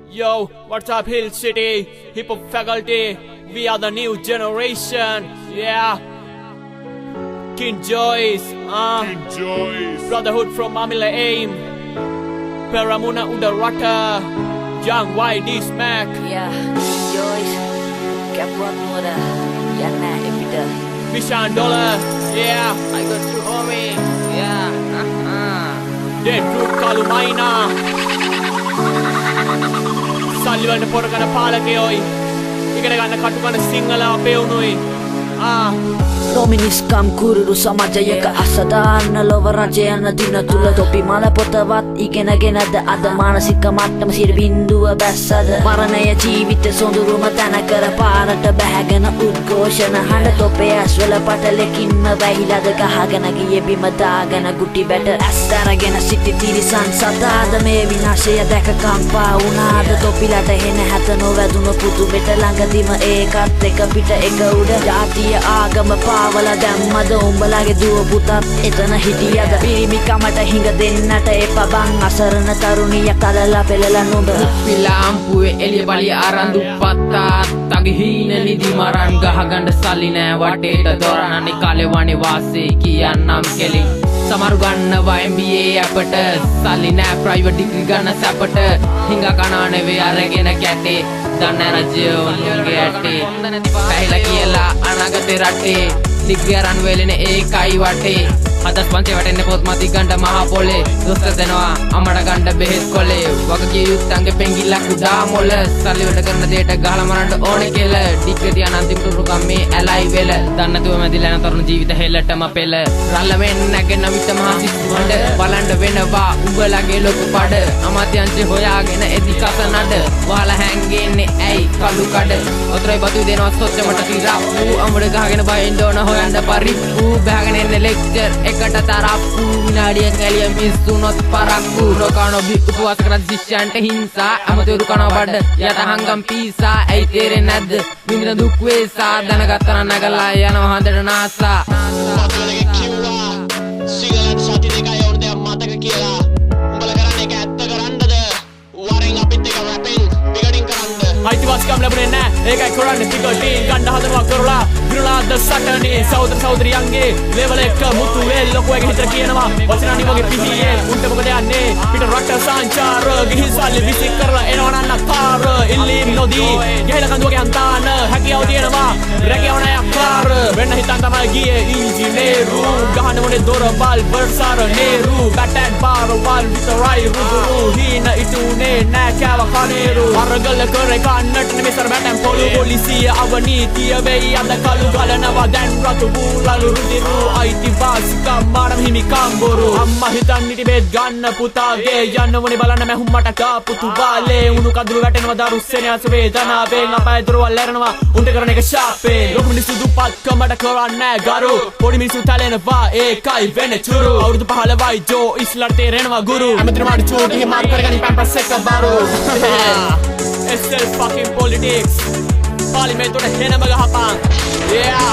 Yo, what's up, Hill City? Hip hop faculty, we are the new generation. Yeah. King Joyce, Brotherhood from Mamila Aim, Peramuna Udarata, Young YD Smack. Yeah, King Joyce, Capron Mura, Yana Epita, Vishan Dollar, yeah. I got you, homie. Yeah, Dead Root Kalumaina. සල්ලිවන්න පොර කරන පාලකයෝයි ඉගෙන ගන්න කටු කරන සිංහල අපේ උනුයි නොමිනිස්කම් කුරුරු සමාජයක අසදාන්න ලොව රජයන දින තුළ තොපි මල පොතවත් ඉගෙනගෙනද අද මානසික මට්ටම සිර බිඳුව බැස්සද මරණය ජීවිත සොඳුරුම තැන කර පාරට බැහැගෙන උද්ඝෝෂණ හඬ තොපේ ඇස්වල පටලකින්ම වැහිලාද ගහගෙන ගියේ බිම දාගෙන ගුටි බැට ඇස් අරගෙන සිටි තිරිසන් සතාද මේ විනාශය දැක කම්පා වුණාද තොපිලට හෙන හැත නොවැදුණු පුදුමෙට ළඟදිම ඒකත් එක පිට එක උඩ ජාතිය ආගම පාවල දැම්මද උඹලගේ දුව පුතත් එතන හිටියද පිරිමිකමට හිඟ දෙන්නට එපා බං අසරණ තරුණිය කලලා පෙළලා නුඹ පිලාම්පුවේ එළිය බලිය අරන් දුප්පත්තා තගේ හීන නිදි මරන් ගහගන්න සල්ලි නෑ වටේට දොරණනි කාලේ වනේ වාසේ කියන්නම් කෙලි සමරු ගන්නවා MBA අපට සල්ලි නෑ ප්‍රයිවට් ඩිග්‍රී ගන්න සැපට හිඟ කනා නෙවෙයි අරගෙන කැටේ දන්න රජය ඔන්ගේ ඇටේ පැහිලා කියලා අනාගතේ රටේ ඩිග්‍රී අරන් වෙලෙන ඒකයි වටේ හදස් පන්සේ වටෙන්න පොත් මති ගන්න මහා පොලේ දොස්තර දෙනවා අම්මට ගන්න බෙහෙත් කොලේ වගකිය යුත්තන්ගේ පෙඟිල්ලක් උඩා මොළ සල්ලි වැඩ කරන දෙයට ගහලා මරන්න ඕනේ කෙල ඩිග්‍රී තියන අන්තිම තුරුකම් මේ ඇලයි වෙල දන්න තුව මැදිලා යන තරුණ ජීවිත හෙලටම පෙළ රල්ල වෙන්න නැගෙන විත මහා සිත් වඬ බලන්න වෙනවා උඹලගේ ලොකු පඩ අමාත්‍යංශේ හොයාගෙන එදි කස නඩ වහලා හැංගෙන්නේ ඇයි කළු කඩ ඔතරයි බතු දෙනවා සොච්චමට තිරාප්පු අමුඩ ගහගෙන බයින්න ඕන හොයන්න පරිප්පු බහගෙන එන්නේ ලෙක්චර් එකට තරප්පු විනාඩියක් ඇලිය මිස්සුනොත් පරක්කු නොකනෝ බි උපවාස කරන ශිෂ්‍යයන්ට හිංසා අමතෙරු කනවා බඩ යට හංගම් පීසා ඇයි තේරෙන්නේ නැද්ද විඳින දුක් වේසා දැනගත්තා නම් නැගලා යනවා හඳට නාසා මතුලගේ කිව්වා සිගලට් සති දෙකයි වුණ දෙයක් මතක කියලා උඹලා කරන්නේ ඒක ඇත්ත කරන්නද වරෙන් අපිත් එක රැපෙන් පිගඩින් කරන්න අයිතිවාසිකම් ලැබුණේ නෑ ඒකයි කරන්නේ ටිකටි ගන්න හදනවා කරලා විරලාද සටනේ සහෝදර සහෝදරියන්ගේ ලෙවල් එක මුතු වෙල් ලොකුවගේ හිතර කියනවා වචන අනිවගේ පිහියේ උන්ට මොකද යන්නේ පිට රට සංචාර ගිහින් සල්ලි විසි කරලා එනවා නන්න කාර ඉල්ලීම් නොදී ගහලා කඳුවගේ අන්තාන හැකියාව තියෙනවා රැකියාව නෑ අක්කාර වෙන්න හිතන් තමයි ගියේ ඉංජිනේරු ගහන මොනේ දොර බල් බර්සාර නේරු බැටන් පාරවල් විතරයි රුදුරු හීන ඉතුනේ නෑ කෑව කනේරු අරගල කරේ කන්නට නෙමෙයි සර බැටන් පොළු පොලිසිය අවනීතිය වෙයි අද කළු ගලනවා දැන් රතු බූලලු රුදිරු අයිතිවාසිකම් මානව හිමිකම් බොරු අම්මා හිතන් ඉතිබෙත් ගන්න පුතාගේ යන්න මොනේ බලන්න මැහුම් මට කාපුතු බාලේ උණු කඳුළු වැටෙනවා දරුස්සෙනේ අස වේදනාවෙන් අපේ දොරවල් ඇරනවා උන්ට කරන එක ෂාපේ ලොකු මිනිස්සු දුප්පත්කමට කරන්නේ ගරු පොඩි මිනිස්සු තැලෙනවා ඒකයි වෙන්නේ චුරු අවුරුදු 15යි ජෝ ඉස්ලට තේරෙනවා ගුරු අමතරමාඩි චූටි හිමාත් කරගනි පැම්පස් එක බරු SL fucking politics පාර්ලිමේන්තුවට හෙනම ගහපන් yeah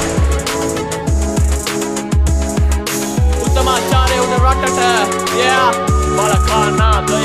උත්තමාචාරය උඩ රටට yeah බලකානාදය